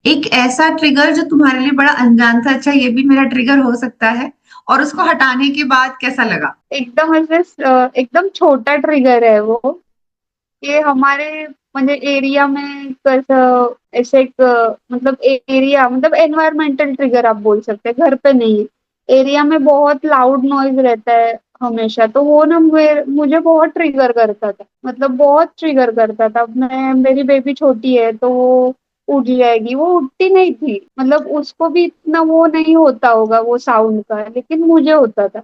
एक ऐसा ट्रिगर जो तुम्हारे लिए बड़ा अनजान था, अच्छा ये भी मेरा ट्रिगर हो सकता है, और उसको हटाने के बाद कैसा लगा? एकदम ऐसे एकदम छोटा ट्रिगर है वो। ये हमारे म्हणजे एरिया में कसं ऐसे एक मतलब एरिया मतलब एनवायरमेंटल ट्रिगर आप बोल सकते हैं, घर पे नहीं है। एरिया में बहुत लाउड नॉइज रहता है हमेशा, तो वो ना मुझे बहुत ट्रिगर करता था, मतलब बहुत ट्रिगर करता था। मैं मेरी बेबी छोटी है तो वो उठ जाएगी, वो उठती नहीं थी, मतलब उसको भी इतना वो नहीं होता होगा वो साउंड का, लेकिन मुझे होता था।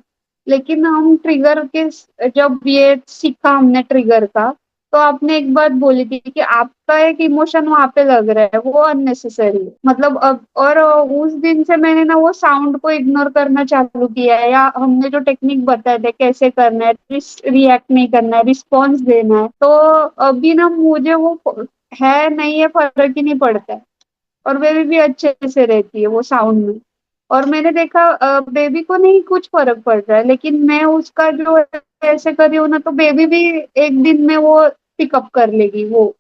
लेकिन हम ट्रिगर के जब ये सीखा हमने ट्रिगर का, तो आपने एक बात बोली थी कि आपका एक इमोशन वहां पे लग रहा है, वो अननेसेसरी है, मतलब अब और उस दिन से मैंने ना वो साउंड को इग्नोर करना चालू किया है, या हमने जो टेक्निक बताए थे कैसे करना है, रिएक्ट नहीं करना है, रिस्पॉन्स देना है, तो अभी ना मुझे वो है नहीं है, फर्क ही नहीं पड़ता है। और बेबी भी अच्छे से रहती है वो साउंड में। और मैंने देखा बेबी को नहीं कुछ फर्क पड़ रहा है, लेकिन मैं उसका जो ऐसे कर रही हूँ ना, तो बेबी भी एक दिन में वो पिकअप कर लेगी, वो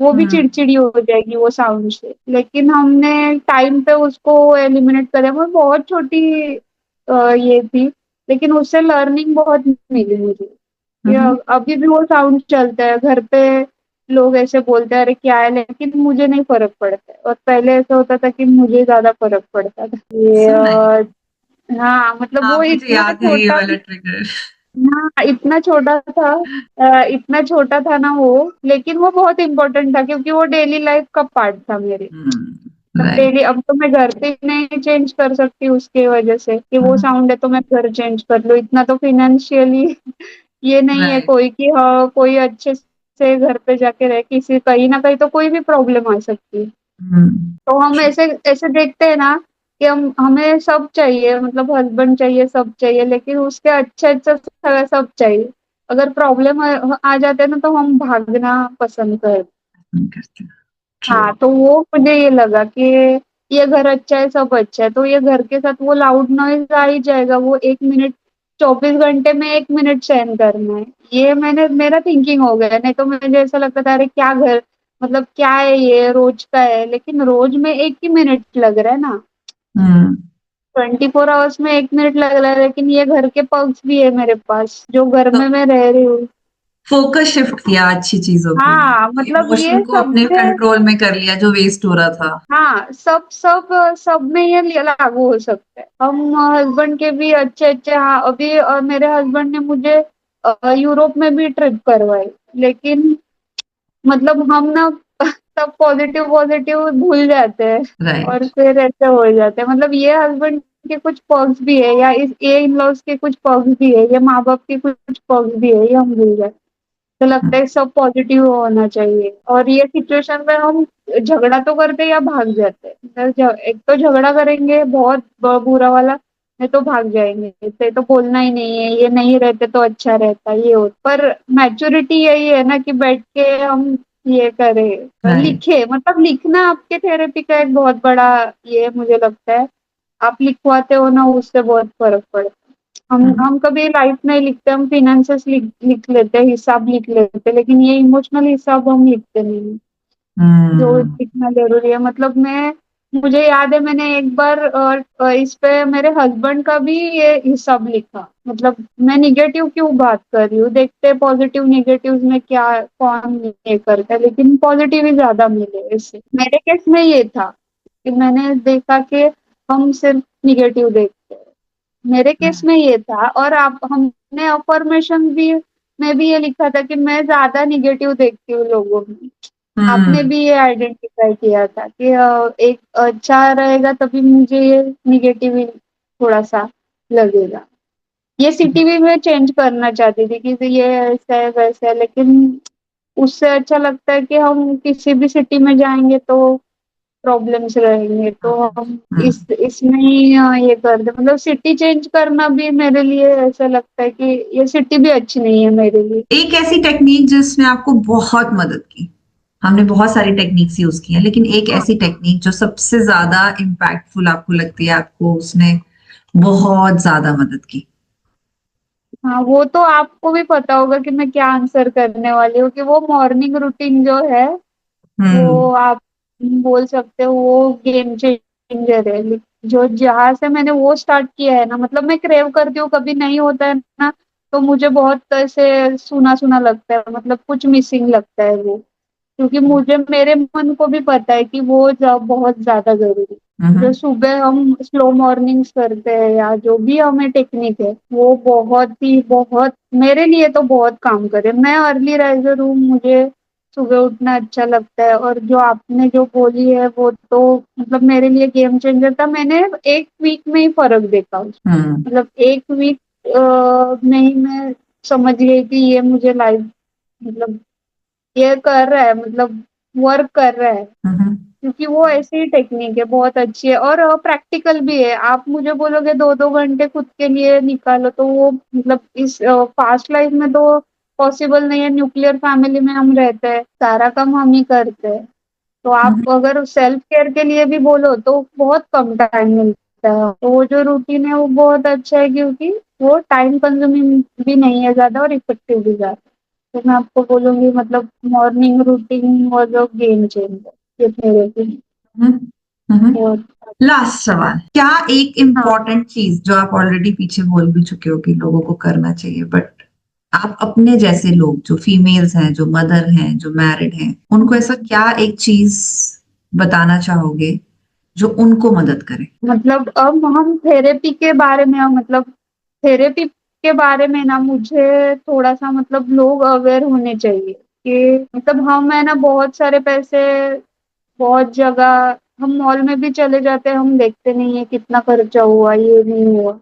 भी हम्म। चिड़चिड़ी हो जाएगी वो साउंड से। लेकिन हमने टाइम पे उसको एलिमिनेट करे, वो बहुत छोटी ये थी, लेकिन उससे लर्निंग बहुत मिली मुझे। ये हम्म। अभी भी वो साउंड चलता है घर पे, लोग ऐसे बोलते हैं अरे क्या है, लेकिन मुझे नहीं फर्क पड़ता है। और पहले ऐसा होता था कि मुझे ज्यादा फर्क पड़ता था ये सो नाइस। हाँ मतलब हाँ, वो मुझे इतना याद है ये छोटा, वाला ट्रिगर। हाँ इतना छोटा था, इतना छोटा था ना वो, लेकिन वो बहुत इम्पोर्टेंट था क्योंकि वो डेली लाइफ का पार्ट था मेरे। अब राइट। डेली, अब तो मैं घर पे नहीं चेंज कर सकती उसके वजह से कि वो साउंड है तो मैं घर चेंज कर लूँ, इतना तो फाइनेंशियली ये नहीं है राइट। कोई कि हाँ कोई अच्छे से घर पे जाके रहे, किसी कहीं ना कहीं तो कोई भी प्रॉब्लम आ सकती है। तो हम ऐसे ऐसे देखते हैं ना कि हम हमें सब चाहिए, मतलब हस्बैंड चाहिए, सब चाहिए, लेकिन उसके अच्छे अच्छे सब चाहिए। अगर प्रॉब्लम आ जाते हैं ना तो हम भागना पसंद करते। ट्रू। हाँ तो वो मुझे ये लगा कि ये घर अच्छा है, सब अच्छा है, तो ये घर के साथ वो लाउड नॉइज आ ही जाएगा, वो 1 मिनट, 24 घंटे में 1 मिनट सहन करना है। ये मैंने मेरा थिंकिंग हो गया, नहीं तो मुझे ऐसा लगता था अरे क्या घर, मतलब क्या है ये रोज का है, लेकिन रोज में 1 ही मिनट लग रहा है ना, 24 आवर्स में 1 मिनट लग रहा है, लेकिन ये घर के पल्स भी है मेरे पास जो घर तो में मैं रह रही हूँ। फोकस शिफ्ट किया अच्छी चीजों पे, हाँ मतलब इमोशन ये को अपने सबसे, कंट्रोल में कर लिया जो वेस्ट हो रहा था। हाँ सब सब सब में ये लागू हो सकता है। हम हस्बैंड के भी अच्छे अच्छे, हाँ अभी मेरे हस्बैंड ने मुझे यूरोप में भी ट्रिप करवाई, लेकिन मतलब हम ना सब पॉजिटिव पॉजिटिव भूल जाते हैं और राइट। फिर ऐसे हो जाते हैं। मतलब ये हस्बैंड के कुछ पर्क्स भी है, या इस ये इन लॉज के कुछ पर्क्स भी है, ये माँ बाप के कुछ पर्क्स भी है, ये हम भूल जाते हैं। तो लगता है सब पॉजिटिव होना चाहिए, और ये सिचुएशन में हम झगड़ा तो करते या भाग जाते हैं। एक तो झगड़ा करेंगे बहुत बुरा वाला, नहीं तो भाग जाएंगे, इससे तो बोलना ही नहीं है, ये नहीं रहते तो अच्छा रहता, ये हो। पर मैच्योरिटी यही है ना कि बैठ के हम ये करें, राइट। लिखे, मतलब लिखना आपके थेरेपी का एक बहुत बड़ा ये मुझे लगता है। आप लिखवाते हो ना, उससे बहुत फर्क पड़ता है। हम कभी लाइफ नहीं लिखते, हम फिनेंसेस लिख लेते हैं, हिसाब लिख लेते हैं, लेकिन ये इमोशनल हिसाब हम लिखते नहीं हैं, जो हम्म। लिखना जरूरी है। मतलब मैं, मुझे याद है मैंने एक बार इस पे मेरे हस्बैंड का भी ये हिसाब लिखा, मतलब मैं निगेटिव क्यों बात कर रही हूँ, देखते पॉजिटिव निगेटिव में क्या कौन ये करता है, लेकिन पॉजिटिव ही ज्यादा मिले इससे। मेरे केस में ये था कि मैंने देखा कि हम सिर्फ निगेटिव देखते हैं, मेरे केस में ये था। और आप हमने अफर्मेशन भी में भी ये लिखा था कि मैं ज्यादा निगेटिव देखती हूँ लोगों में। आपने हम्म। भी ये आइडेंटिफाई किया था कि एक अच्छा रहेगा तभी मुझे ये निगेटिव थोड़ा सा लगेगा। ये सिटी भी मैं चेंज करना चाहती थी कि ये ऐसा है वैसा है, लेकिन उससे अच्छा लगता है कि हम किसी भी सिटी में जाएंगे तो प्रॉब्लम्स रहेंगे, तो हम हम्म। इस इसमें ही ये कर दे, मतलब सिटी चेंज करना भी मेरे लिए ऐसा लगता है कि ये सिटी भी अच्छी नहीं है मेरे लिए। एक ऐसी टेक्निक जिसने आपको बहुत मदद की, हमने बहुत सारी टेक्निक्स यूज की हैं, लेकिन एक ऐसी टेक्निक जो सबसे ज्यादा इम्पैक्टफुल आपको लगती है, आपको उसने बहुत ज्यादा मदद की। हाँ वो तो आपको भी पता होगा कि मैं क्या आंसर करने वाली हूँ, कि वो मॉर्निंग रूटीन जो है, हम्म। वो आप बोल सकते हो वो गेम चेंजर है। जो जहां से मैंने वो स्टार्ट किया है ना, मतलब मैं क्रेव करती हूँ, कभी नहीं होता है ना तो मुझे बहुत ऐसे सुना सुना लगता है, मतलब कुछ मिसिंग लगता है वो। क्योंकि मुझे मेरे मन को भी पता है कि वो बहुत ज्यादा जरूरी है। जो हम्म। सुबह हम स्लो मॉर्निंग्स करते हैं या जो भी हमें टेक्निक है वो बहुत मेरे लिए तो बहुत काम करे। मैं अर्ली राइजर हूँ, मुझे सुबह उठना अच्छा लगता है। और जो आपने जो बोली है वो तो मतलब मेरे लिए गेम चेंजर था। मैंने एक वीक में ही फर्क देखा उसमें। हम्म। मतलब एक वीक में ही मैं समझ गई कि ये मुझे लाइफ मतलब ये कर रहा है, मतलब वर्क कर रहा है। हम्म। क्योंकि वो ऐसी ही टेक्निक है, बहुत अच्छी है और प्रैक्टिकल भी है। आप मुझे बोलोगे 2-2 घंटे खुद के लिए निकालो तो वो मतलब इस फास्ट लाइफ में तो पॉसिबल नहीं है। न्यूक्लियर फैमिली में हम रहते हैं, सारा काम हम ही करते हैं। तो हम्म। आप अगर सेल्फ केयर के लिए भी बोलो तो बहुत कम टाइम मिलता है। तो वो जो रूटीन है वो बहुत अच्छा है, क्योंकि वो टाइम कंज्यूमिंग भी नहीं है ज्यादा और इफेक्टिव भी ज्यादा। तो मैं आपको बोलूंगी मतलब मॉर्निंग रूटीन और जो गेम चेंजर ये मेरे लिए हम्म। हम्म। बहुत। लास्ट सवाल, क्या एक हाँ, इम्पॉर्टेंट चीज जो आप ऑलरेडी पीछे बोल भी चुके हो कि लोगों को करना चाहिए, बट आप अपने जैसे लोग जो फीमेल्स हैं, जो मदर हैं, जो मैरिड हैं, उनको ऐसा क्या एक चीज बताना चाहोगे जो उनको मदद करे? मतलब अब हम थेरेपी के बारे में मतलब थेरेपी के बारे में ना मुझे थोड़ा सा मतलब लोग अवेयर होने चाहिए कि मतलब हम है ना बहुत सारे पैसे बहुत जगह हम मॉल में भी चले जाते हैं, हम देखते नहीं है कितना खर्चा हुआ ये नहीं हुआ।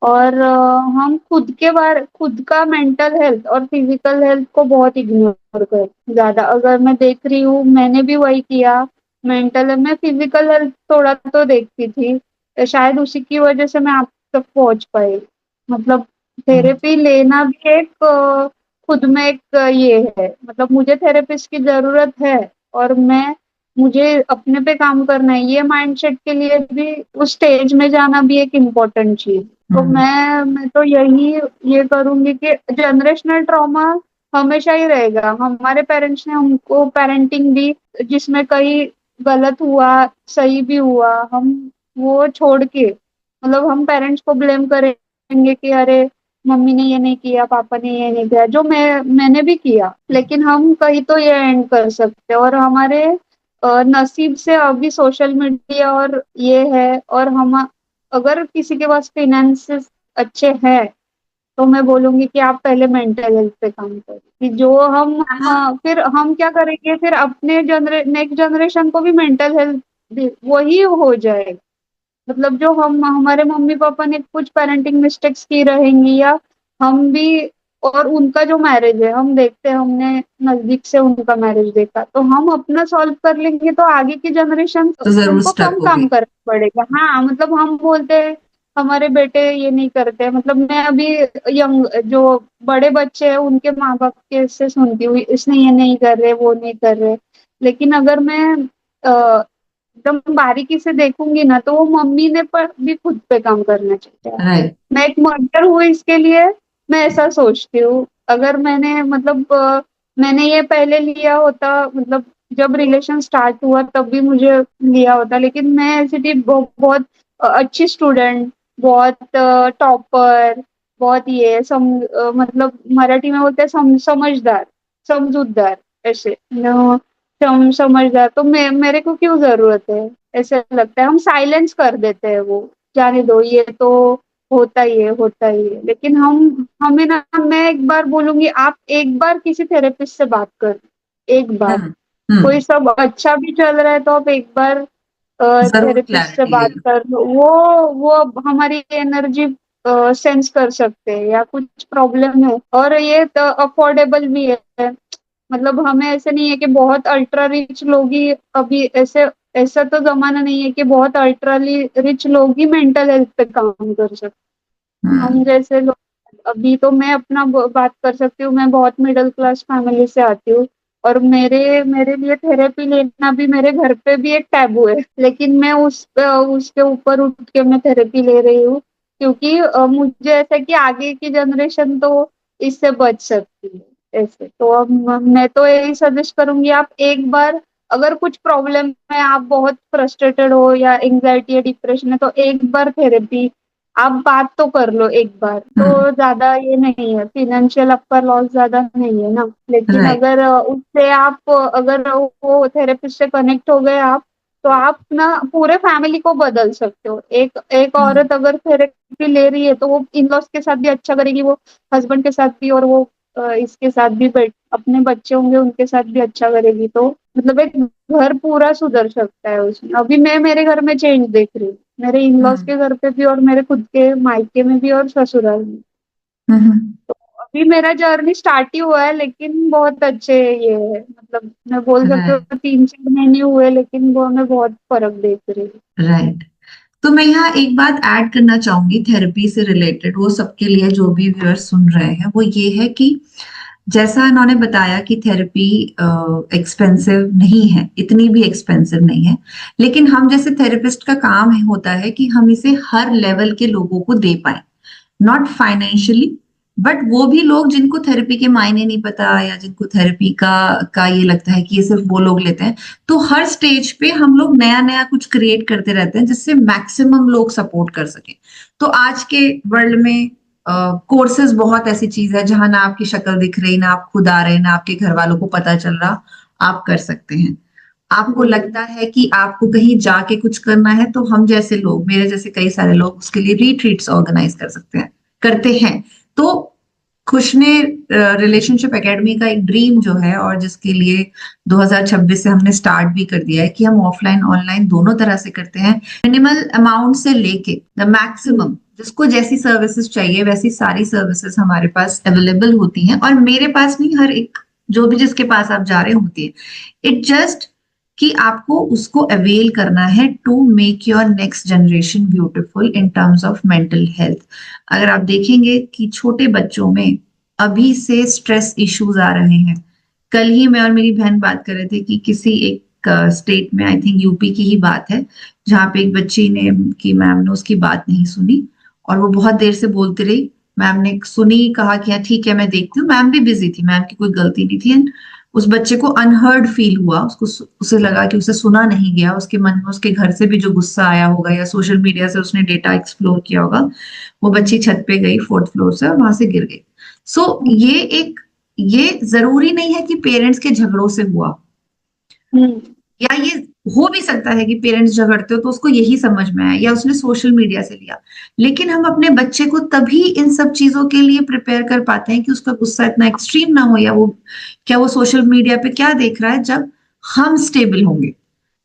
और हम खुद का मेंटल हेल्थ और फिजिकल हेल्थ को बहुत इग्नोर कर ज्यादा। अगर मैं देख रही हूँ मैंने भी वही किया। मेंटल मैं फिजिकल हेल्थ थोड़ा तो देखती थी, तो शायद उसी की वजह से मैं आप तक पहुंच पाई। मतलब हम्म। थेरेपी लेना भी एक खुद में एक ये है, मतलब मुझे थेरेपिस्ट की जरूरत है और मुझे अपने पे काम करना है, ये माइंडसेट के लिए भी उस स्टेज में जाना भी एक इम्पोर्टेंट चीज। तो हम्म। मैं तो यही ये करूंगी कि जनरेशनल ट्रॉमा हमेशा ही रहेगा। हमारे पेरेंट्स ने हमको पेरेंटिंग दी जिसमें कहीं गलत हुआ सही भी हुआ, हम वो छोड़ के मतलब हम पेरेंट्स को ब्लेम करेंगे कि अरे मम्मी ने ये नहीं किया, पापा ने ये नहीं किया, जो मैंने भी किया। लेकिन हम कहीं तो ये एंड कर सकते हैं। और हमारे नसीब से अभी सोशल मीडिया और ये है। और हम अगर किसी के पास फिनेंसेस अच्छे हैं तो मैं बोलूंगी कि आप पहले मेंटल हेल्थ पे काम करें। कि जो हम फिर हम क्या करेंगे, फिर अपने नेक्स्ट जनरेशन को भी मेंटल हेल्थ वही हो जाएगा। मतलब जो हम हमारे मम्मी पापा ने कुछ पेरेंटिंग मिस्टेक्स की रहेंगी या हम भी। और उनका जो मैरिज है हम देखते हैं, हमने नजदीक से उनका मैरिज देखा, तो हम अपना सॉल्व कर लेंगे तो आगे की जनरेशन तो जरूर उनको स्टक कम होगी। काम करना पड़ेगा। हाँ मतलब हम बोलते हैं हमारे बेटे ये नहीं करते, मतलब मैं अभी यंग जो बड़े बच्चे हैं उनके माँ बाप के से सुनती हूँ इसने ये नहीं कर रहे वो नहीं कर रहे। लेकिन अगर मैं एकदम बारीकी से देखूंगी ना तो वो मम्मी ने पर भी खुद पे काम करना चाहिए। राइट। मैं एक मदर हूँ इसके लिए मैं ऐसा सोचती हूँ। अगर मैंने मतलब मैंने ये पहले लिया होता, मतलब जब रिलेशन स्टार्ट हुआ तब भी मुझे लिया होता, लेकिन मैं ऐसी थी बहुत अच्छी स्टूडेंट, बहुत टॉपर, बहुत ये मतलब मराठी में बोलते हैं समझदार, समझूतदार ऐसे समझदार। तो मेरे को क्यों जरूरत है, ऐसे लगता है हम साइलेंस कर देते हैं वो, जाने दो ये तो होता ही है होता ही है। लेकिन हमें ना मैं एक बार बोलूंगी आप एक बार किसी थेरेपिस्ट से बात कर, एक बार। हम्म। कोई हम्म। सब अच्छा भी चल रहा है तो आप एक बार जरूर थेरेपिस्ट से क्लैरिटी ले बात लो। कर लो। वो हमारी एनर्जी सेंस कर सकते हैं या कुछ प्रॉब्लम है। और ये तो अफोर्डेबल भी है। मतलब हमें ऐसे नहीं है कि बहुत अल्ट्रा रिच लोग ही अभी ऐसे, ऐसा तो जमाना नहीं है कि बहुत अल्ट्रा रिच लोग ही मेंटल हेल्थ पे काम कर सकते। हम्म। हम जैसे लोग अभी तो मैं अपना बात कर सकती हूँ, मैं बहुत मिडिल क्लास फैमिली से आती हूँ। और मेरे मेरे लिए थेरेपी लेना भी मेरे घर पे भी एक टैबू है, लेकिन मैं उसके ऊपर उठ के मैं थेरेपी ले रही हूँ। क्योंकि मुझे ऐसा है कि आगे की जनरेशन तो इससे बच सकती है ऐसे। तो अब मैं तो यही सजेस्ट करूंगी आप एक बार अगर कुछ प्रॉब्लम है, आप बहुत फ्रस्ट्रेटेड हो या एंग्जाइटी या डिप्रेशन है, तो एक बार थेरेपी आप बात तो कर लो एक बार, हम्म। तो ज्यादा ये नहीं है, फाइनेंशियल आपका लॉस ज्यादा नहीं है ना। लेकिन राइट। अगर उससे आप अगर वो थेरेपिस्ट से कनेक्ट हो गए आप, तो आप ना पूरे फैमिली को बदल सकते हो। एक एक हम्म। औरत अगर थेरेपी ले रही है तो वो इन लॉस के साथ भी अच्छा करेगी, वो हस्बैंड के साथ भी, और वो इसके साथ भी, अपने बच्चे होंगे उनके साथ भी अच्छा करेगी। तो मतलब एक घर पूरा सुधर सकता है उसमें। अभी मैं मेरे घर में चेंज देख रही हूँ, मेरे इन लॉस हम्म। के घर पे भी और मेरे खुद के मायके में भी और ससुराल में। हम्म। अभी मेरा जर्नी स्टार्ट ही हुआ है, लेकिन बहुत अच्छे ये है, मतलब मैं बोल सकती राइट। हूँ 3-4 महीने हुए, लेकिन वो मैं बहुत फर्क देख रही हूँ। राइट। तो मैं यहाँ एक बात ऐड करना चाहूंगी थेरेपी से रिलेटेड, वो सबके लिए जो भी व्यूअर्स सुन रहे हैं, वो ये है कि जैसा इन्होंने बताया कि थेरेपी एक्सपेंसिव नहीं है, इतनी भी एक्सपेंसिव नहीं है, लेकिन हम जैसे थेरेपिस्ट का काम है होता है कि हम इसे हर लेवल के लोगों को दे पाए, नॉट फाइनेंशियली, बट वो भी लोग जिनको थेरेपी के मायने नहीं पता या जिनको थेरेपी का ये लगता है कि ये सिर्फ वो लोग लेते हैं। तो हर स्टेज पे हम लोग नया नया कुछ क्रिएट करते रहते हैं जिससे मैक्सिमम लोग सपोर्ट कर सके। तो आज के वर्ल्ड में कोर्सेज बहुत ऐसी चीज है जहां ना आपकी शक्ल दिख रही, ना आप खुद आ रहे, ना आपके घर वालों को पता चल रहा, आप कर सकते हैं। आपको हम्म। लगता है कि आपको कहीं जाके कुछ करना है, तो हम जैसे लोग, मेरे जैसे कई सारे लोग उसके लिए रिट्रीट्स ऑर्गेनाइज कर सकते हैं, करते हैं। तो खुशने रिलेशनशिप एकेडमी का एक ड्रीम जो है, और जिसके लिए 2026 से हमने स्टार्ट भी कर दिया है, कि हम ऑफलाइन ऑनलाइन दोनों तरह से करते हैं, मिनिमल अमाउंट से लेके द हम्म। मैक्सिमम, जिसको जैसी सर्विसेज चाहिए वैसी सारी सर्विसेज हमारे पास अवेलेबल होती हैं, और मेरे पास नहीं, हर एक जो भी जिसके पास आप जा रहे होती है। इट जस्ट कि आपको उसको अवेल करना है to make your next generation beautiful in terms of mental health. अगर आप देखेंगे कि छोटे बच्चों में अभी से स्ट्रेस इश्यूज आ रहे हैं। कल ही मैं और मेरी बहन बात कर रहे थे कि किसी एक स्टेट में, आई थिंक यूपी की ही बात है, जहाँ पे एक बच्ची ने, कि मैम ने उसकी बात नहीं सुनी और वो बहुत देर से बोलती रही। मैम ने सुनी, कहा कि हाँ ठीक है मैं देखती हूँ, मैम भी बिजी थी, मैम की कोई गलती नहीं थी। उस बच्चे को अनहर्ड फील हुआ, उसको उसे लगा कि उसे सुना नहीं गया, उसके मन में उसके घर से भी जो गुस्सा आया होगा या सोशल मीडिया से उसने डेटा एक्सप्लोर किया होगा, वो बच्ची छत पे गई 4th फ्लोर से और वहां से गिर गई। सो ये जरूरी नहीं है कि पेरेंट्स के झगड़ों से हुआ, हम्म। या ये हो भी सकता है कि पेरेंट्स झगड़ते हो तो उसको यही समझ में आया या उसने सोशल मीडिया से लिया। लेकिन हम अपने बच्चे को तभी इन सब चीजों के लिए प्रिपेयर कर पाते हैं कि उसका गुस्सा इतना एक्सट्रीम ना हो, या वो क्या, वो सोशल मीडिया पे क्या देख रहा है, जब हम स्टेबल होंगे।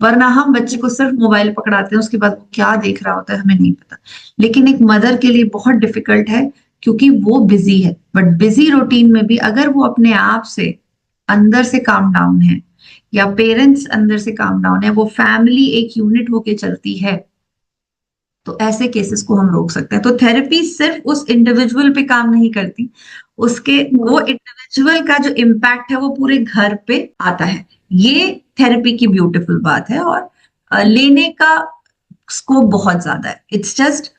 वरना हम बच्चे को सिर्फ मोबाइल पकड़ाते हैं, उसके बाद वो क्या देख रहा होता है हमें नहीं पता। लेकिन एक मदर के लिए बहुत डिफिकल्ट है, क्योंकि वो बिजी है, बट बिजी रूटीन में भी अगर वो अपने आप से अंदर से काम डाउन है, या पेरेंट्स अंदर से काम डाउन है, वो फैमिली एक यूनिट होके चलती है, तो ऐसे केसेस को हम रोक सकते हैं। तो थेरेपी सिर्फ उस इंडिविजुअल पे काम नहीं करती, उसके वो हम्म। इंडिविजुअल का जो इम्पैक्ट है वो पूरे घर पे आता है। ये थेरेपी की ब्यूटीफुल बात है, और लेने का स्कोप बहुत ज्यादा है। इट्स जस्ट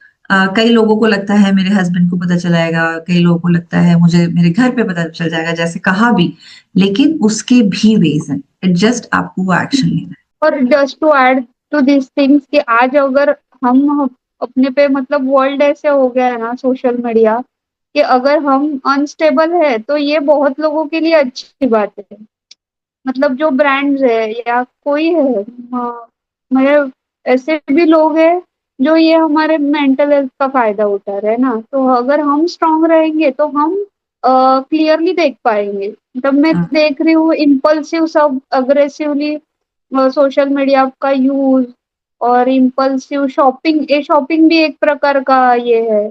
कई लोगों को लगता है मेरे हस्बैंड को पता चलाएगा, कई लोगों को लगता है मुझे मेरे घर पे पता चल जाएगा, जैसे कहा भी, लेकिन उसके भी वेज हैं। इट जस्ट आपको वो एक्शन लेना और just to add to this things, कि आज अगर हम अपने पे, मतलब वर्ल्ड ऐसे हो गया है ना सोशल मीडिया, कि अगर हम अनस्टेबल है तो ये बहुत लोगों के लिए अच्छी बात है। मतलब जो ब्रांड्स है या कोई है, मतलब ऐसे भी लोग हैं जो ये हमारे मेंटल हेल्थ का फायदा उठा रहे हैं ना। तो अगर हम स्ट्रांग रहेंगे तो हम क्लियरली देख पाएंगे। मतलब मैं है। देख रही हूँ इम्पल्सिव सब अग्रेसिवली सोशल मीडिया का यूज, और इम्पल्सिव शॉपिंग, ये शॉपिंग भी एक प्रकार का ये है।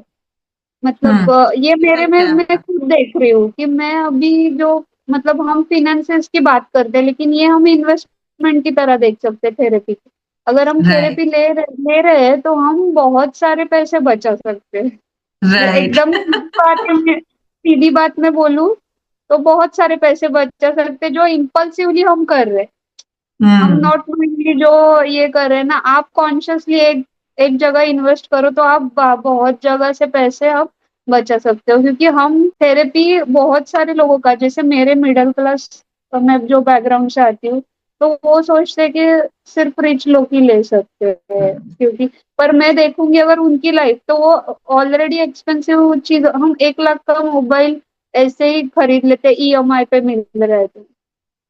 मतलब ये मेरे इफेक्ट में है मैं आपका। खुद देख रही हूँ कि मैं अभी जो, मतलब हम फिनेंसेस की बात करते हैं, लेकिन ये हम इन्वेस्टमेंट की तरह देख सकते हैं थेरेपी की। अगर हम राइट। थेरेपी ले रहे हैं तो हम बहुत सारे पैसे बचा सकते हैं। राइट। एकदम सीधी बात में बोलूं तो बहुत सारे पैसे बचा सकते हैं जो इम्पल्सिवली हम कर रहे हैं। हम हम्म। नॉट नोइंगली जो ये कर रहे हैं ना, आप कॉन्शियसली एक एक जगह इन्वेस्ट करो तो आप बहुत जगह से पैसे आप बचा सकते हो। क्योंकि हम थेरेपी बहुत सारे लोगों का, जैसे मेरे मिडिल क्लास, मैं जो बैकग्राउंड से आती हूँ, तो वो सोचते हैं कि सिर्फ रिच लोग ही ले सकते हैं, क्योंकि पर मैं देखूंगी अगर उनकी लाइफ, तो वो ऑलरेडी एक्सपेंसिव चीज, हम 1 लाख का मोबाइल ऐसे ही खरीद लेते, ईएमआई पे मिल रहे थे,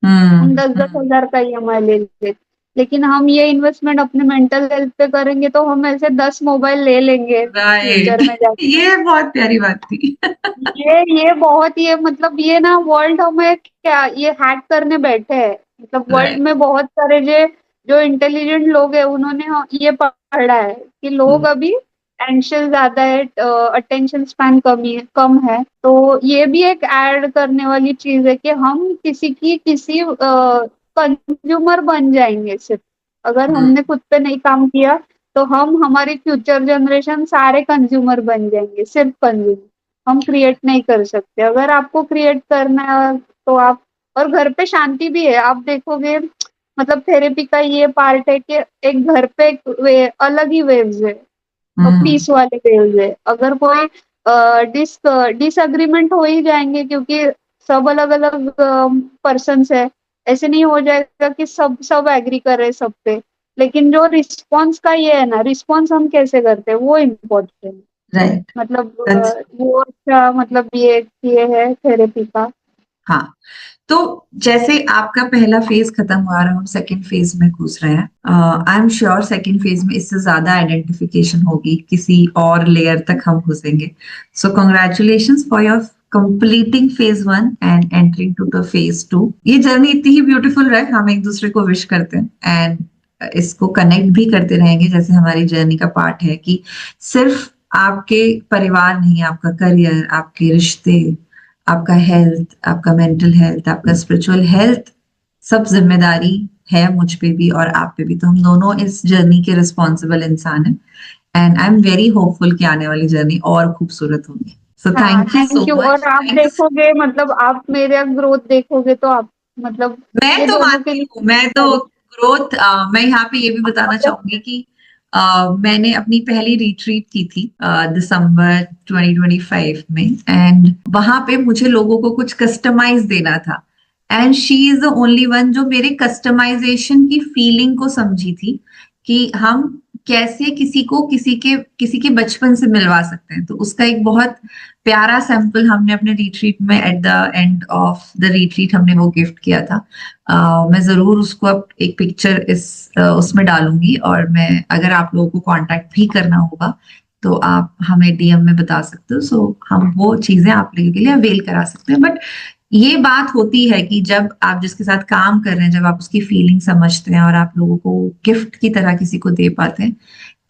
हम दस दस हम्म। हजार का ईएमआई ले लेते। लेकिन हम ये इन्वेस्टमेंट अपने मेंटल हेल्थ पे करेंगे तो हम ऐसे 10 मोबाइल ले लेंगे राइट। फ्यूचर में जाके। ये बहुत प्यारी बात थी। ये बहुत, ये मतलब ये ना वर्ल्ड हमें क्या ये हैक करने बैठे हैं। मतलब वर्ल्ड राइट। में बहुत सारे जो जो इंटेलिजेंट लोग हैं उन्होंने ये पढ़ा है कि लोग अभी एंशियस ज्यादा है, अटेंशन स्पैन कम है। तो ये भी एक ऐड करने वाली चीज है कि हम किसी कंज्यूमर बन जाएंगे सिर्फ, अगर हमने खुद पे नहीं काम किया तो हम हमारी फ्यूचर जनरेशन सारे कंज्यूमर बन जाएंगे, सिर्फ कंज्यूमर। हम क्रिएट नहीं कर सकते। अगर आपको क्रिएट करना है तो आप, और घर पे शांति भी है, आप देखोगे मतलब थेरेपी का ये पार्ट है कि एक घर पे एक अलग ही वेव्स है, हम्म। पीस वाले वेव्स है। अगर कोई डिसएग्रीमेंट हो ही जाएंगे, क्योंकि सब अलग अलग पर्सन है। ऐसे नहीं हो जाएगा कि सब सब एग्री कर रहे सब पे। लेकिन जो रिस्पॉन्स का ये है ना, रिस्पॉन्स हम कैसे करते हैं वो इम्पोर्टेंट है। राइट। मतलब वो अच्छा, मतलब ये है थेरेपी का। हाँ, तो जैसे आपका पहला फेज खत्म हुआ और हम सेकंड फेज में घुस रहे हैं, I am sure second phase में इससे ज्यादा आइडेंटिफिकेशन होगी, किसी और लेयर तक हम घुसेंगे। So congratulations for your completing phase one and entering to the phase two. ये जर्नी इतनी ही ब्यूटीफुल रहे, हम एक दूसरे को विश करते हैं एंड इसको कनेक्ट भी करते रहेंगे, जैसे हमारी जर्नी का पार्ट है कि सिर्फ आपके परिवार नहीं, आपका करियर, आपके रिश्ते, आपका हेल्थ, आपका मेंटल हेल्थ, आपका स्पिरिचुअल हेल्थ, सब जिम्मेदारी है मुझ पे भी और आप पे भी। तो हम दोनों इस जर्नी के रिस्पॉन्सिबल इंसान हैं and I am very hopeful कि आने वाली जर्नी और खूबसूरत होगी। सो हाँ, thank you so thank you. Much. और आप थैंक यू। देखोगे, मतलब आप मेरा ग्रोथ देखोगे तो आप, मतलब मैं ये तो दोनों के मानती हूँ, मैं तो लिए ग्रोथ, मैं यहाँ पे ये भी बताना चाहूंगी कि मैंने अपनी पहली रिट्रीट की थी दिसंबर 2025 में एंड वहां पे मुझे लोगों को कुछ कस्टमाइज देना था and she is the only one जो मेरे कस्टमाइजेशन की फीलिंग को समझी थी कि हम कैसे किसी के बचपन से मिलवा सकते हैं। तो उसका एक बहुत प्यारा सैंपल हमने अपने रिट्रीट में at the end of the retreat हमने वो गिफ्ट किया था। मैं जरूर उसको अब एक पिक्चर उसमें डालूंगी और मैं, अगर आप लोगों को कांटेक्ट भी करना होगा तो आप हमें डीएम में बता सकते हो। सो हम वो चीजें आप लोगों के लिए अवेल करा सकते हैं। बट ये बात होती है कि जब आप जिसके साथ काम कर रहे हैं, जब आप उसकी फीलिंग समझते हैं और आप लोगों को गिफ्ट की तरह किसी को दे पाते हैं,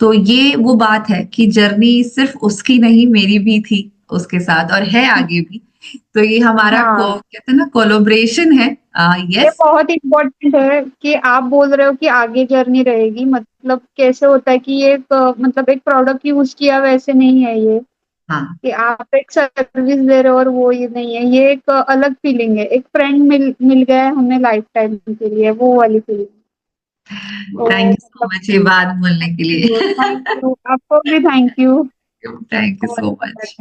तो ये वो बात है कि जर्नी सिर्फ उसकी नहीं, मेरी भी थी उसके साथ और है आगे भी। तो ये हमारा हाँ, कहते हैं ना, कोलोब्रेशन है। ये यस। बहुत इम्पोर्टेंट है कि आप बोल रहे हो कि आगे जर्नी रहेगी। मतलब कैसे होता है कि ये एक मतलब एक प्रोडक्ट यूज किया वैसे नहीं है ये, हाँ। कि आप एक सर्विस दे रहे हो और वो ये नहीं है। ये एक अलग फीलिंग है, एक फ्रेंड मिल गया है हमें लाइफ टाइम के लिए, वो वाली फीलिंग। तो थैंक यू सो मतलब मच ये बात बोलने के लिए। थैंक यू, आपको भी thank you. Thank you so much.